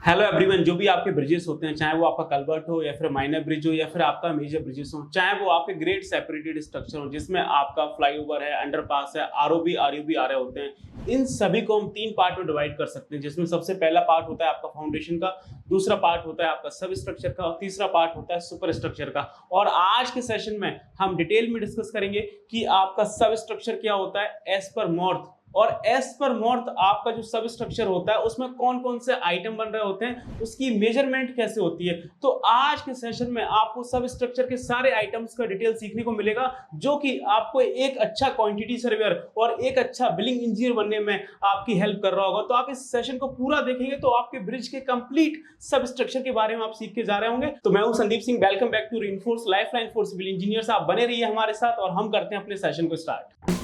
Hello everyone, जो भी आपके ब्रिजेस होते हैं, चाहे वो आपका कल्वर्ट हो या फिर माइनर ब्रिज हो या फिर आपका मेजर ब्रिजेस हो, चाहे वो आपके ग्रेड सेपरेटेड स्ट्रक्चर हो जिसमें आपका फ्लाईओवर है, अंडरपास है, आरओबी आरयूबी आ रहे होते हैं, इन सभी को हम तीन पार्ट में डिवाइड कर सकते हैं। जिसमें सबसे पहला पार्ट होता है आपका फाउंडेशन का, दूसरा पार्ट होता है आपका सब स्ट्रक्चर का और तीसरा पार्ट होता है सुपर स्ट्रक्चर का। और आज के सेशन में हम डिटेल में डिस्कस करेंगे कि आपका सब स्ट्रक्चर क्या होता है एज पर मॉर्थ, और एज पर मॉर्थ आपका जो सब स्ट्रक्चर होता है उसमें कौन कौन से आइटम बन रहे होते हैं, उसकी मेजरमेंट कैसे होती है। तो आज के सेशन में आपको सब स्ट्रक्चर के सारे आइटम्स का डिटेल सीखने को मिलेगा, जो कि आपको एक अच्छा क्वांटिटी सर्वेयर और एक अच्छा बिलिंग इंजीनियर बनने में आपकी हेल्प कर रहा होगा। तो आप इस सेशन को पूरा देखेंगे तो आपके ब्रिज के कंप्लीट सब स्ट्रक्चर के बारे में आप सीख के जा रहे होंगे। तो मैं हूं Sandeep Singh, welcome back to reinforce lifeline for civil engineers. आप बने रहिए हमारे साथ और हम करते हैं अपने सेशन को स्टार्ट।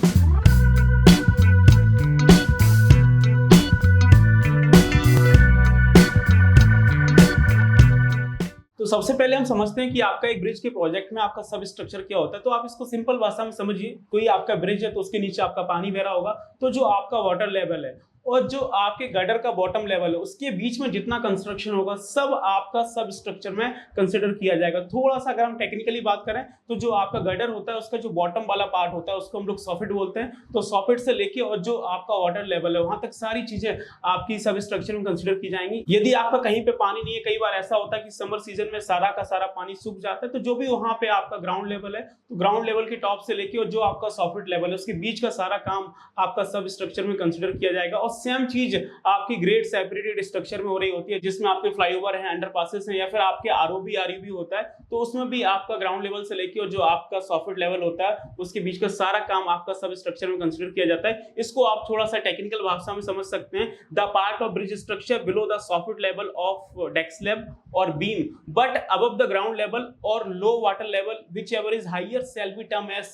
तो सबसे पहले हम समझते हैं कि आपका एक ब्रिज के प्रोजेक्ट में आपका सब स्ट्रक्चर क्या होता है। तो आप इसको सिंपल भाषा में समझिए, कोई आपका ब्रिज है तो उसके नीचे आपका पानी बह रहा होगा, तो जो आपका वाटर लेवल है और जो आपके गटर का बॉटम लेवल है उसके बीच में जितना कंस्ट्रक्शन होगा सब आपका सब स्ट्रक्चर में कंसिडर किया जाएगा। थोड़ा सा अगर हम टेक्निकली बात करें तो जो आपका गटर होता है उसका जो बॉटम वाला पार्ट होता है उसको हम लोग सॉफिट बोलते हैं। तो सॉफिट से लेके और जो आपका वाटर लेवल है वहां तक सारी चीजें आपकी सब स्ट्रक्चर में कंसिडर की जाएंगी। यदि आपका कहीं पे पानी नहीं है, कई बार ऐसा होता है कि समर सीजन में सारा का सारा पानी सूख जाता है, तो जो भी वहां पे आपका ग्राउंड लेवल है तो ग्राउंड लेवल के टॉप से लेके और जो आपका सॉफिट लेवल है उसके बीच का सारा काम आपका सब स्ट्रक्चर में कंसिडर किया जाएगा। और सेम चीज आपकी ग्रेड सेपरेटेड स्ट्रक्चर में हो रही होती है, जिसमें आपके फ्लाईओवर है, अंडरपासेस हैं या फिर आपके आरओबी आरयूबी होता है, तो उसमें भी आपका ग्राउंड लेवल से लेके और जो आपका सॉफ्ट लेवल होता है उसके बीच का सारा काम आपका सब स्ट्रक्चर में कंसीडर किया जाता है। इसको आप थोड़ा सा टेक्निकल भाषा में समझ सकते हैं, the part of bridge structure below the soft level of deck slab और beam but above the ground level और low water level whichever is higher shall be term as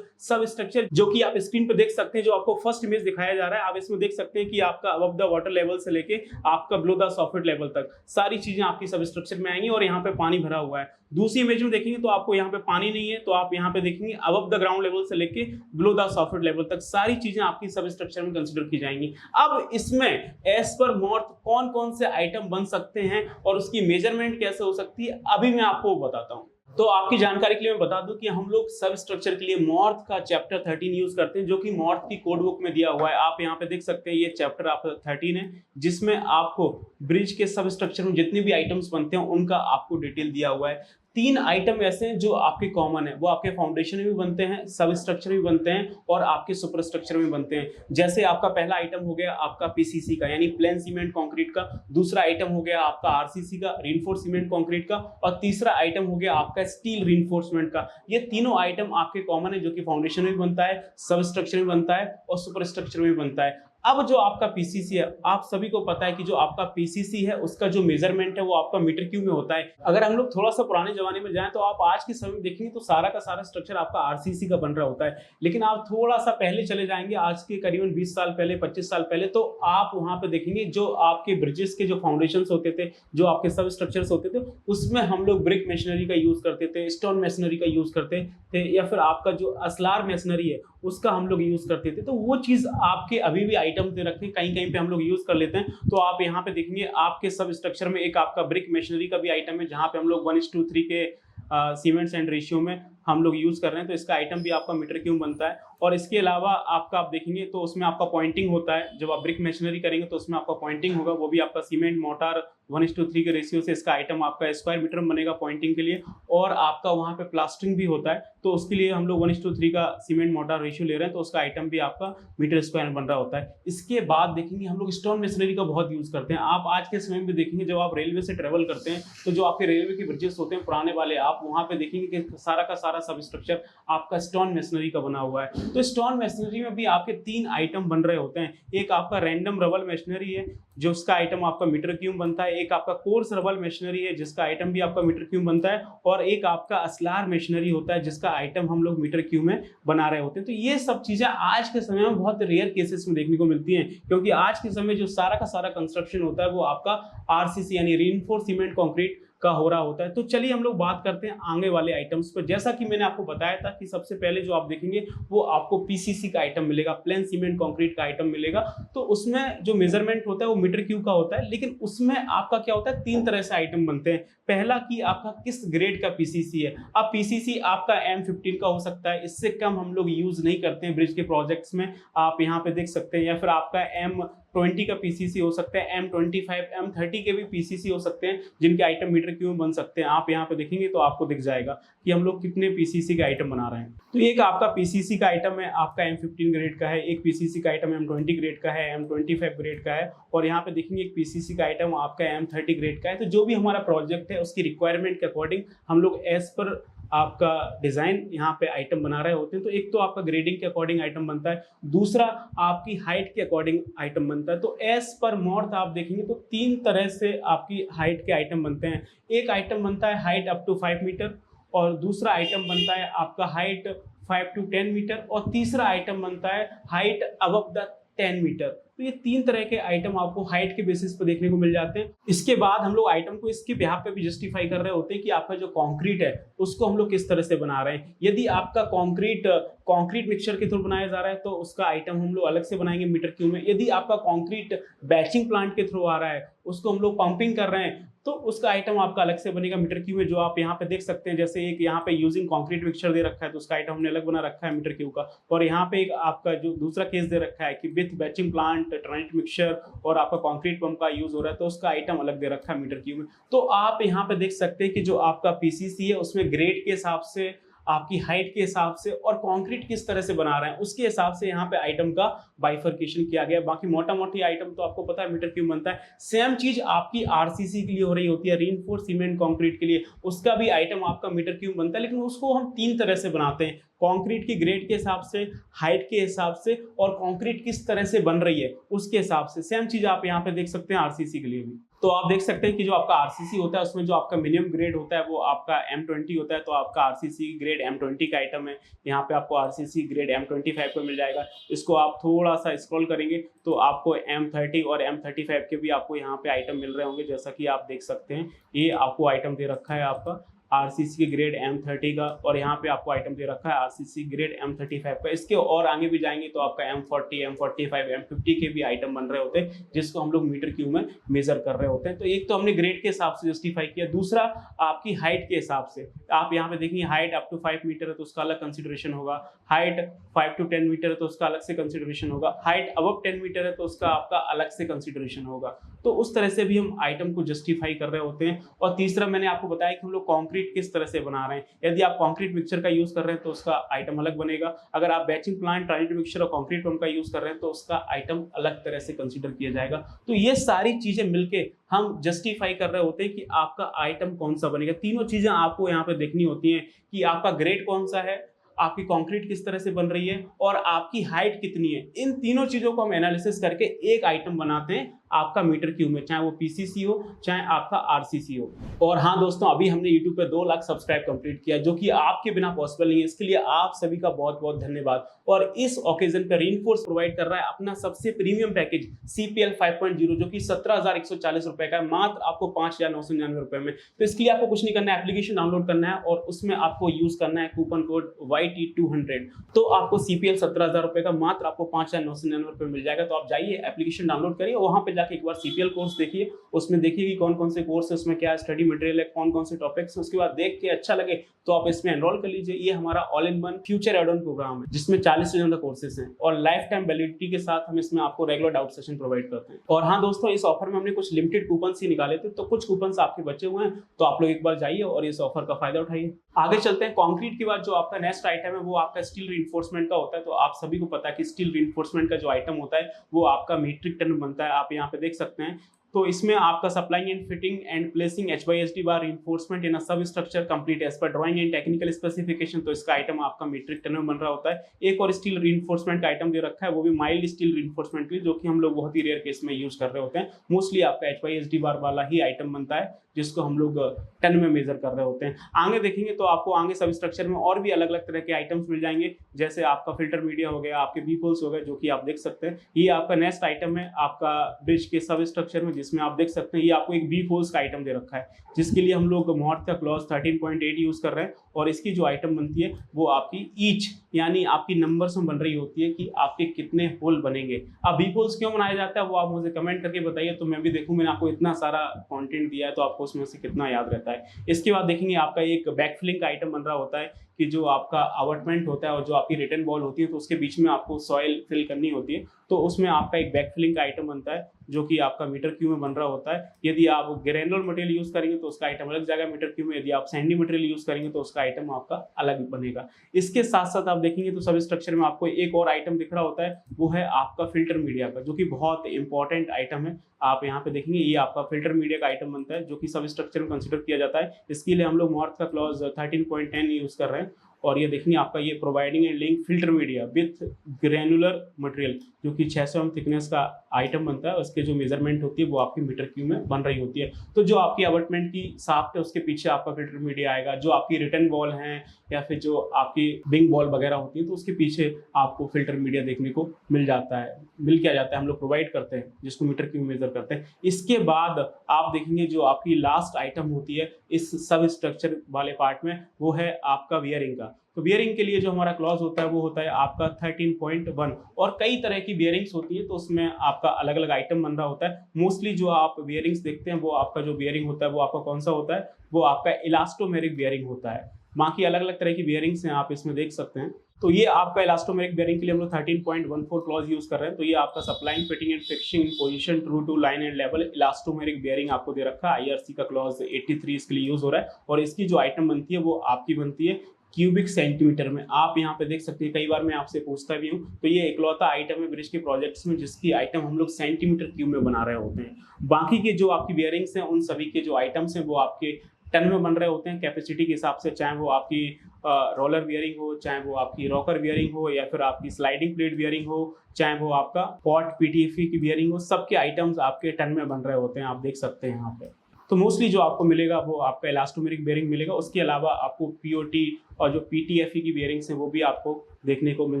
sub structure. जो कि आप screen पे देख सकते हैं, जो आपको फर्स्ट इमेज दिखाया जा रहा है, आप इसमें देख सकते हैं कि आपका अबव द वाटर लेवल से लेके आपका बिलो द सॉफ्ट लेवल तक सारी चीजें आपकी सब स्ट्रक्चर में आएंगी और यहाँ पे पानी भरा हुआ है। दूसरी इमेज में देखेंगे तो आपको यहाँ पे पानी नहीं है, तो आप यहाँ पे देखेंगे अबव द ग्राउंड लेवल से लेके बिलो द सॉफ्ट लेवल तक सारी चीजें आपकी सब स्ट्रक्चर में कंसीडर की जाएंगी। अब इसमें एज पर मॉर्थ कौन कौन से आइटम बन सकते हैं और उसकी मेजरमेंट कैसे हो सकती है, अभी मैं आपको बताता हूँ। तो आपकी जानकारी के लिए मैं बता दूं कि हम लोग सब स्ट्रक्चर के लिए मॉर्थ का चैप्टर 13 यूज करते हैं, जो कि मॉर्थ की कोड बुक में दिया हुआ है। आप यहाँ पे देख सकते हैं, ये चैप्टर आपका 13 है, जिसमें आपको ब्रिज के सब स्ट्रक्चर में जितने भी आइटम्स बनते हैं उनका आपको डिटेल दिया हुआ है। तीन आइटम ऐसे हैं जो आपके कॉमन है, वो आपके फाउंडेशन में भी बनते हैं, सब स्ट्रक्चर में बनते हैं और आपके सुपर स्ट्रक्चर में बनते हैं। जैसे आपका पहला आइटम हो गया आपका पीसीसी का यानी प्लेन सीमेंट कंक्रीट का, दूसरा आइटम हो गया आपका आरसीसी का रीइंफोर्स्ड सीमेंट कंक्रीट का, और तीसरा आइटम हो गया आपका स्टील रीइंफोर्समेंट का। ये तीनों आइटम आपके कॉमन है, जो कि फाउंडेशन में भी बनता है, सब स्ट्रक्चर में बनता है और सुपर स्ट्रक्चर में भी बनता है। अब जो आपका पीसीसी है, आप सभी को पता है कि जो आपका पीसीसी है उसका जो मेजरमेंट है वो आपका मीटर क्यूब में होता है। अगर हम लोग थोड़ा सा पुराने जमाने में जाएं तो आप आज के समय में देखेंगे तो सारा का सारा स्ट्रक्चर आपका आरसीसी का बन रहा होता है। लेकिन आप थोड़ा सा पहले चले जाएंगे, आज के करीबन 20 साल पहले, 25 साल पहले, तो आप वहां पे देखेंगे जो आपके ब्रिजेस के जो फाउंडेशन होते थे, जो आपके सब स्ट्रक्चर्स होते थे, उसमें हम लोग ब्रिक मशीनरी का यूज करते थे, स्टोन मशीनरी का यूज करते थे, या फिर आपका जो असलार मशीनरी है उसका हम लोग यूज करते थे। तो वो चीज आपके अभी भी आइटम दे रखते हैं, कहीं कहीं पे हम लोग यूज कर लेते हैं। तो आप यहाँ पे देखेंगे आपके सब स्ट्रक्चर में एक आपका ब्रिक मशीनरी का भी आइटम है, जहाँ पे हम लोग 1:3 के सीमेंट एंड रेशियो में हम लोग यूज कर रहे हैं। तो इसका आइटम भी आपका मीटर क्यूब बनता है। और इसके अलावा आपका आप देखेंगे तो उसमें आपका पॉइंटिंग होता है, जब आप ब्रिक मशीनरी करेंगे तो उसमें आपका पॉइंटिंग होगा, वो भी आपका सीमेंट मोटार 1:3 के रेशियो से इसका आइटम आपका स्क्वायर मीटर में बनेगा पॉइंटिंग के लिए। और आपका वहाँ पे प्लास्टरिंग भी होता है, तो उसके लिए हम लोग 1:3 का सीमेंट मोटार रेशियो ले रहे हैं, तो उसका आइटम भी आपका मीटर स्क्वायर में बन रहा होता है। इसके बाद देखेंगे हम लोग स्टोन मशीनरी का बहुत यूज करते हैं। आप आज के समय में देखेंगे जब आप रेलवे से ट्रेवल करते हैं तो जो आपके रेलवे के ब्रिजेस होते हैं पुराने वाले, आप वहाँ पे देखेंगे कि सारा का सारा सब स्ट्रक्चर आपका स्टोन मशीनरी का बना हुआ है। तो स्टोन मशीनरी में भी आपके तीन आइटम बन रहे होते हैं। एक आपका रैंडम रबल मशीनरी है, जो उसका आइटम आपका मीटर क्यूब बनता है। एक आपका कोर्स रबल मशीनरी है, जिसका आइटम भी आपका मीटर क्यूब बनता है। और एक आपका असलार मशीनरी होता है, जिसका आइटम हम लोग मीटर क्यूब में बना रहे होते हैं। तो ये सब चीजें आज के समय में बहुत रेयर केसेस में देखने को मिलती हैं, क्योंकि आज के समय जो सारा का सारा कंस्ट्रक्शन होता है वो आपका आरसीसी यानी रीइंफोर्स्ड सीमेंट कंक्रीट का हो रहा होता है। तो चलिए हम लोग बात करते हैं आगे वाले आइटम्स पर। जैसा कि मैंने आपको बताया था कि सबसे पहले जो आप देखेंगे वो आपको पीसीसी का आइटम मिलेगा, प्लेन सीमेंट कंक्रीट का आइटम मिलेगा। तो उसमें जो मेजरमेंट होता है वो मीटर क्यूब का होता है, लेकिन उसमें आपका क्या होता है, 3 तरह से आइटम बनते हैं। पहला कि आपका किस ग्रेड का पीसीसी है। अब पीसीसी आपका M15 का हो सकता है, इससे कम हम लोग यूज नहीं करते हैं ब्रिज के प्रोजेक्ट्स में, आप यहाँ पे देख सकते हैं। या फिर आपका M20 का पीसीसी हो सकता है, M25, M30 के भी पीसीसी हो सकते हैं, जिनके आइटम मीटर क्यूब में बन सकते हैं। आप यहाँ पे देखेंगे तो आपको दिख जाएगा कि हम लोग कितने पीसीसी का आइटम बना रहे हैं। तो एक आपका पीसीसी का आइटम है, आपका M15 ग्रेड का है, एक पीसीसी का आइटम M20 ग्रेड का है, M25 ग्रेड का है, और यहाँ पे देखेंगे एक पीसीसी का आइटम आपका M30 ग्रेड का है। तो जो भी हमारा प्रोजेक्ट है उसकी रिक्वायरमेंट के अकॉर्डिंग हम लोग एज पर आपका डिजाइन यहाँ पे आइटम बना रहे होते हैं। तो एक तो आपका ग्रेडिंग के अकॉर्डिंग आइटम बनता है, दूसरा आपकी हाइट के अकॉर्डिंग आइटम बनता है। तो एज पर मॉर्थ आप देखेंगे तो 3 तरह से आपकी हाइट के आइटम बनते हैं। एक आइटम बनता है हाइट अप टू 5 मीटर, और दूसरा आइटम बनता है आपका हाइट 5 to 10 मीटर, और तीसरा आइटम बनता है हाइट अबव द 10 मीटर। तो ये 3 तरह के आइटम आपको हाइट के बेसिस पर देखने को मिल जाते हैं। इसके बाद हम लोग आइटम को इसके बिहाफ पे भी जस्टिफाई कर रहे होते हैं कि आपका जो कंक्रीट है उसको हम लोग किस तरह से बना रहे हैं। यदि आपका कंक्रीट मिक्सचर के थ्रू बनाया जा रहा है तो उसका आइटम हम लोग अलग से बनाएंगे मीटर क्यूब में। यदि आपका कंक्रीट बैचिंग प्लांट के थ्रू आ रहा है, उसको हम लोग पंपिंग कर रहे हैं, तो उसका आइटम आपका अलग से बनेगा मीटर क्यूब में, जो आप यहाँ पे देख सकते हैं। जैसे एक यहाँ पे यूजिंग कंक्रीट मिक्सचर दे रखा है तो उसका आइटम हमने अलग बना रखा है मीटर क्यूब का, और यहाँ पे एक आपका जो दूसरा केस दे रखा है कि विथ बैचिंग प्लांट, ट्राइट मिक्सचर और आपका कंक्रीट पंप का यूज हो रहा है, तो उसका आइटम अलग दे रखा है मीटर क्यूब में। तो आप यहाँ पे देख सकते हैं कि जो आपका पीसीसी है उसमें ग्रेड के हिसाब से, आपकी हाइट के हिसाब से, और कंक्रीट किस तरह से बना रहे हैं उसके हिसाब से यहाँ पे आइटम का बाइफर्केशन किया गया है। बाकी मोटा मोटी आइटम तो आपको पता है मीटर क्यूब बनता है। सेम चीज आपकी आरसीसी के लिए हो रही होती है, रीइंफोर्स्ड सीमेंट कंक्रीट के लिए, उसका भी आइटम आपका मीटर क्यूब बनता है, लेकिन उसको हम 3 तरह से बनाते हैं, कंक्रीट की ग्रेड के हिसाब से, हाइट के हिसाब से, और कंक्रीट किस तरह से बन रही है उसके हिसाब से। सेम चीज आप यहाँ पे देख सकते हैं आरसीसी के लिए भी। तो आप देख सकते हैं कि जो आपका आरसीसी होता है उसमें जो आपका मिनिमम ग्रेड होता है वो आपका M20 होता है, तो आपका आरसीसी ग्रेड M20 का आइटम है। यहाँ पे आपको आरसीसी ग्रेड M25 को मिल जाएगा। इसको आप थोड़ा सा स्क्रॉल करेंगे तो आपको M30 और M35 के भी आपको यहाँ पे आइटम मिल रहे होंगे, जैसा कि आप देख सकते हैं। ये आपको आइटम दे रखा है आपका आरसीसी के ग्रेड M30 का, और यहाँ पे आपको आइटम दे रखा है आरसीसी ग्रेड M35 का। इसके और आगे भी जाएंगे तो आपका M40, M45, M50 के भी आइटम बन रहे होते हैं, जिसको हम लोग मीटर क्यूब में मेजर कर रहे होते हैं। तो एक तो हमने ग्रेड के हिसाब से जस्टिफाई किया, दूसरा आपकी हाइट के हिसाब से। आप यहाँ पे देखेंगे हाइट अप टू 5 मीटर है तो उसका अलग कंसिडरेशन होगा, हाइट 5 to 10 मीटर है तो उसका अलग से कंसिडरेशन होगा, हाइट अबव 10 मीटर है तो उसका आपका अलग से कंसिडरेशन होगा। तो उस तरह से भी हम आइटम को जस्टिफाई कर रहे होते हैं। और तीसरा मैंने आपको बताया कि हम लोग कंक्रीट किस तरह से बना रहे हैं। यदि आप कंक्रीट मिक्सचर का यूज कर रहे हैं तो उसका आइटम अलग बनेगा, अगर आप बैचिंग प्लांट, ट्राइड मिक्सचर और कंक्रीट पंप का यूज कर रहे हैं तो उसका आइटम अलग तरह से कंसीडर किया जाएगा। तो ये सारी चीजें मिलके हम जस्टिफाई कर रहे होते हैं कि आपका आइटम कौन सा बनेगा। तीनों चीजें आपको यहाँ पे देखनी होती हैं कि आपका ग्रेड कौन सा है, आपकी कंक्रीट किस तरह से बन रही है, और आपकी हाइट कितनी है। इन तीनों चीजों को हम एनालिसिस करके एक आइटम बनाते हैं आपका मीटर क्यूब में, चाहे वो पीसीसी हो चाहे आपका आरसीसी हो। और हाँ दोस्तों, अभी हमने यूट्यूब पे 2 लाख सब्सक्राइब कंप्लीट किया, जो कि आपके बिना पॉसिबल नहीं है। इसके लिए आप सभी का बहुत बहुत धन्यवाद। और इस ओकेजन पे रीइंफोर्स प्रोवाइड कर रहा है अपना सबसे प्रीमियम पैकेज CPL 5.0, जो कि 17,140 रुपए का है, मात्र आपको 5,999 रुपए में। तो इसके लिए आपको कुछ नहीं करना है, एप्लीकेशन डाउनलोड करना है और उसमें आपको यूज करना है कूपन कोड YT200। तो आपको CPL 17,000 रुपए का मात्र आपको 5,999 रुपए मिल जाएगा। तो आप जाइए, एप्लीकेशन डाउनलोड करिए, वहां पे जाके एक बार CPL कोर्स देखिए, उसमें देखिए कि कौन कौन से कोर्स है, उसमें क्या स्टडी मटेरियल है, कौन कौन से टॉपिक्स है। उसके बाद देख के अच्छा लगे तो आप इसमें एनरोल कर लीजिए। ये हमारा all in one future add on program है, जिसमें 40 से ज्यादा कोर्सेज हैं और लाइफ टाइम वैलिडिटी के साथ हम इसमें आपको रेगुलर डाउट सेशन प्रोवाइड करते हैं। और हाँ दोस्तों, इस ऑफर में हमने कुछ लिमिटेड कूपन ही निकाले थे, तो कुछ कूपन आपके बचे हुए हैं, तो आप लोग एक बार जाइए और इस ऑफर का फायदा उठाइए। आगे चलते हैं। कंक्रीट के बाद जो आपका नेक्स्ट आइटम है वो आपका स्टील रीइंफोर्समेंट का होता है। तो आप सभी को पता है कि स्टील रीइंफोर्समेंट का जो आइटम होता है वो आपका मीट्रिक टन में बनता है। आप यहाँ पे देख सकते हैं। तो इसमें आपका supplying and fitting and placing HYSD bar reinforcement in a sub structure complete as per drawing and technical specification. तो इसका आइटम आपका मीट्रिक टन में बन रहा होता है। एक और स्टील रीइंफोर्समेंट का आइटम दे रखा है, वो भी माइल्ड स्टील रीइंफोर्समेंट की, जो कि हम लोग बहुत ही रेयर केस में यूज कर रहे होते हैं। मोस्टली आपका HYSD बार वाला ही आइटम बनता है, जिसको हम लोग टन में मेजर कर रहे होते हैं। आगे देखेंगे तो आपको आगे सब स्ट्रक्चर में और भी अलग अलग तरह के आइटम्स मिल जाएंगे, जैसे आपका फिल्टर मीडिया हो गया, आपके बी पोल्स हो गए, जो कि आप देख सकते हैं। ये आपका नेक्स्ट आइटम है आपका ब्रिज के सब स्ट्रक्चर में, जिसमें आप देख सकते हैं ये आपको एक बी फोर्स का आइटम दे रखा है, जिसके लिए हम लोग मॉर्थ का क्लॉज 13.8 यूज कर रहे हैं। और इसकी जो आइटम बनती है वो आपकी ईच यानी आपकी नंबर्स में बन रही होती है कि आपके कितने होल बनेंगे। अब बी होल्स क्यों बनाया जाता है वो आप मुझे कमेंट करके बताइए, तो मैं भी देखूं। मैंने आपको इतना सारा कंटेंट दिया है तो आपको उसमें से कितना याद रहता है। इसके बाद देखेंगे आपका एक बैकफिलिंग का आइटम बन रहा होता है कि जो आपका अवॉटमेंट होता है और जो आपकी रिटर्न बॉल होती है तो उसके बीच में आपको सॉइल फिल करनी होती है, तो उसमें आपका एक बैकफिलिंग का आइटम बनता है जो कि आपका मीटर क्यूब में बन रहा होता है। यदि आप ग्रेनुलर मटेरियल यूज करेंगे तो उसका आइटम अलग जाएगा मीटर क्यूब में, यदि आप सैंडी मटेरियल यूज करेंगे तो उसका आइटम आपका अलग बनेगा। इसके साथ साथ आप देखेंगे तो सब स्ट्रक्चर में आपको एक और आइटम दिख रहा होता है, वो है आपका फिल्टर मीडिया का, जो कि बहुत इंपॉर्टेंट आइटम है। आप यहाँ पे देखेंगे ये आपका फिल्टर मीडिया का आइटम बनता है जो कि सब स्ट्रक्चर में कंसिडर किया जाता है। इसके लिए हम लोग मॉर्थ का क्लॉज 13.10 यूज कर रहे हैं। और ये देखेंगे आपका ये providing and link filter media with granular material जो कि 600 mm थिकनेस का आइटम बनता है। उसके जो मेजरमेंट होती है वो आपकी मीटर क्यूब में बन रही होती है। तो जो आपकी अबटमेंट की शाफ्ट है उसके पीछे आपका फिल्टर मीडिया आएगा। जो आपकी रिटर्न वॉल है या फिर जो आपकी विंग वॉल वगैरह होती है तो उसके पीछे आपको फिल्टर मीडिया देखने को मिल जाता है, मिल क्या जाता है, हम लोग प्रोवाइड करते हैं, जिसको मीटर क्यूब मेजर करते हैं। इसके बाद आप देखेंगे जो आपकी लास्ट आइटम होती है इस सब स्ट्रक्चर वाले पार्ट में, वो है आपका बियरिंग का। तो बियरिंग के लिए जो हमारा क्लॉज होता है वो होता है आपका 13.1 और कई तरह की बियरिंग्स होती है तो उसमें आपका अलग अलग आइटम बन रहा होता है। मोस्टली जो आप बियरिंग्स देखते हैं वो आपका जो बियरिंग होता है वो आपका कौन सा होता है, वो आपका इलास्टोमेरिक बियरिंग होता है। बाकी अलग अलग तरह की बियरिंग्स हैं, आप इसमें देख सकते हैं। तो ये आपका इलास्टोमेरिक बेयरिंग के लिए हम लोग 13.14 क्लॉज यूज कर रहे हैं। तो ये आपका supplying, fitting and fixing in position true to line and level elastomeric bearing आपको दे रखा है। IRC का क्लॉज 83 इसके लिए यूज हो रहा है। और इसकी जो आइटम बनती है वो आपकी बनती है क्यूबिक सेंटीमीटर में। आप यहाँ पे देख सकते हैं, कई बार मैं आपसे पूछता भी हूँ, तो ये इकलौता आइटम है ब्रिज के प्रोजेक्ट्स में जिसकी आइटम हम लोग सेंटीमीटर क्यूब में बना रहे होते हैं। बाकी के जो आपकी बेयरिंग्स हैं उन सभी के जो आइटम्स हैं वो आपके टन में बन रहे होते हैं कैपेसिटी के हिसाब से, चाहे वो आपकी रोलर बियरिंग हो, चाहे वो आपकी रॉकर बियरिंग हो, या फिर आपकी स्लाइडिंग प्लेट बियरिंग हो, चाहे वो आपका पॉट PTFE की बियरिंग हो, सबके आइटम्स आपके टन में बन रहे होते हैं। आप देख सकते हैं यहाँ पे। तो मोस्टली जो आपको मिलेगा वो आपका इलास्टोमेरिक बेयरिंग मिलेगा। उसके अलावा आपको POT और जो PTFE की बेयरिंग्स हैं वो भी आपको देखने को मिल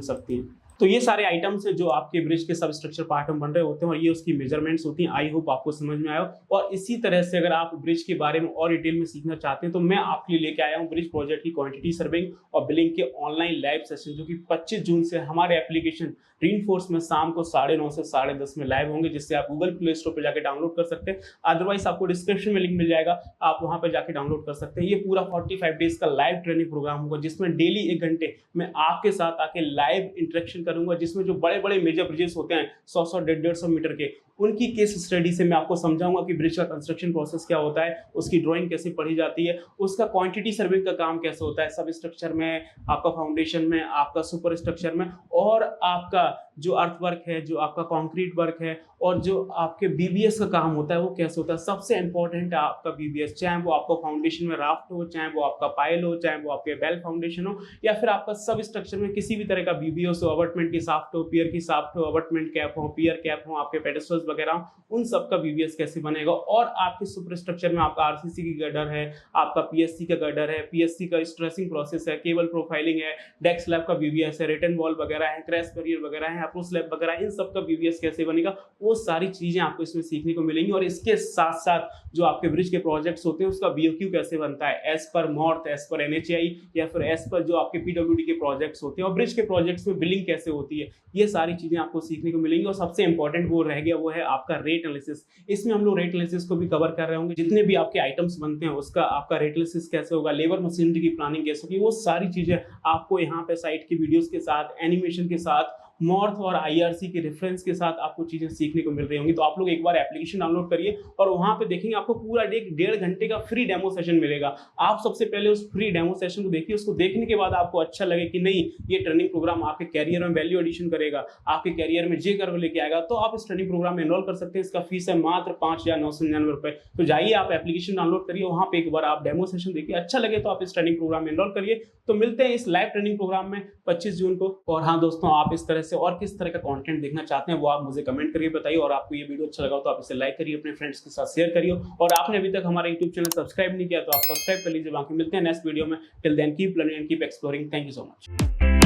सकती हैं। तो ये सारे आइटम्स हैं जो आपके ब्रिज के सब स्ट्रक्चर पार्ट में बन रहे होते हैं और ये उसकी मेजरमेंट्स होती हैं। आई होप आपको समझ में आया हो। और इसी तरह से अगर आप ब्रिज के बारे में और डिटेल में सीखना चाहते हैं तो मैं आपके लिए लेके आया हूँ ब्रिज प्रोजेक्ट की क्वांटिटी सर्विंग और बिलिंग के ऑनलाइन लाइव सेशन, जो कि 25 जून से हमारे एप्लीकेशन रीइंफोर्स में शाम को 9:30 से 10:30 में लाइव होंगे, जिससे आप गूगल प्ले स्टोर पर जाकर डाउनलोड कर सकते हैं। अदरवाइज आपको डिस्क्रिप्शन में लिंक मिल जाएगा, आप वहां पर जाकर डाउनलोड कर सकते हैं। ये पूरा 45 डेज का लाइव ट्रेनिंग प्रोग्राम होगा जिसमें डेली 1 घंटे मैं आपके साथ आके लाइव इंटरेक्शन करूंगा, जिसमें जो बड़े बड़े मेजर ब्रिजेस होते हैं 100-100, 150-150 मीटर के, उनकी केस स्टडी से मैं आपको समझाऊंगा कि ब्रिज का कंस्ट्रक्शन प्रोसेस क्या होता है, उसकी ड्राइंग कैसे पढ़ी जाती है, उसका क्वांटिटी सर्विंग का काम कैसे होता है, सब स्ट्रक्चर में, आपका फाउंडेशन में, आपका सुपर स्ट्रक्चर में, और आपका जो अर्थ वर्क है, जो आपका कंक्रीट वर्क है, और जो आपके BBS का काम होता है वो कैसे होता है। सबसे इंपॉर्टेंट है आपका BBS, चाहे वो आपका फाउंडेशन में राफ्ट हो, चाहे वो आपका पायल हो, चाहे वो आपके बेल फाउंडेशन हो, या फिर आपका सब स्ट्रक्चर में किसी भी तरह का BBS हो, अबटमेंट की साफ्ट हो, पियर की साफ्ट हो, अबटमेंट कैप हो, पियर कैप हो, आपके पेडेस्टल्स वगैरह, उन सब का BBS कैसे बनेगा। और आपके सुपर स्ट्रक्चर में आपका RCC की गर्डर है, आपका PSC का गर्डर है, PSC का स्ट्रेसिंग प्रोसेस है, केबल प्रोफाइलिंग है, डेक स्लैब का BBS है, रिटर्न वॉल वगैरह है, क्रैश बैरियर वगैरह है, अप्रोच स्लैब वगैरह, इन सब का BBS कैसे बनेगा, वो सारी चीजें आपको इसमें सीखने को मिलेंगी। और इसके साथ साथ जो आपके ब्रिज के प्रोजेक्ट्स होते हैं उसका BOQ कैसे बनता है as per मॉर्थ, as per NHAI, या फिर एज पर जो आपके PWD के प्रोजेक्ट्स होते हैं, और ब्रिज के प्रोजेक्ट्स में बिलिंग कैसे होती है, ये सारी चीजें आपको सीखने को मिलेंगी। और सबसे इंपॉर्टेंट वो रह गया, वो है आपका रेट एनालिसिस। इसमें हम लोग रेट एनालिसिस को भी कवर कर रहे होंगे, जितने भी आपके आइटम्स बनते हैं उसका आपका रेट एनालिसिस कैसे होगा, लेबर मशीनरी की प्लानिंग कैसे होगी, वो सारी चीजें आपको यहाँ पे साइट की वीडियोस के साथ, एनिमेशन के साथ, मॉर्थ और IRC के रेफरेंस के साथ आपको चीजें सीखने को मिल रही होंगी। तो आप लोग एक बार एप्लीकेशन डाउनलोड करिए और वहां पे देखेंगे आपको पूरा 1.5 घंटे का फ्री डेमो सेशन मिलेगा। आप सबसे पहले उस फ्री डेमो सेशन को देखिए, उसको देखने के बाद आपको अच्छा लगे कि नहीं ये ट्रेनिंग प्रोग्राम आपके कैरियर में वैल्यू एडिशन करेगा, आपके कैरियर में जे कर्व लेके आएगा, तो आप इस ट्रेनिंग प्रोग्राम में एनरोल कर सकते हैं। इसका फीस है मात्र 5,999 रुपए। तो जाइए आप एप्लीकेशन डाउनलोड करिए, वहां पे एक बार आप डेमो सेशन देखिए, अच्छा लगे तो आप इस ट्रेनिंग प्रोग्राम में एनरोल करिए। तो मिलते हैं इस लाइव ट्रेनिंग प्रोग्राम में 25 जून को। और हाँ दोस्तों, आप इस तरह से और किस तरह का कंटेंट देखना चाहते हैं वो आप मुझे कमेंट करके बताइए। और आपको ये वीडियो अच्छा लगा तो आप इसे लाइक करिए, अपने फ्रेंड्स के साथ शेयर करिए। और आपने अभी तक हमारा YouTube चैनल सब्सक्राइब नहीं किया तो आप सब्सक्राइब कर लीजिए। बाकी मिलते हैं नेक्स्ट वीडियो में। Till then keep learning and keep exploring. Thank you so much.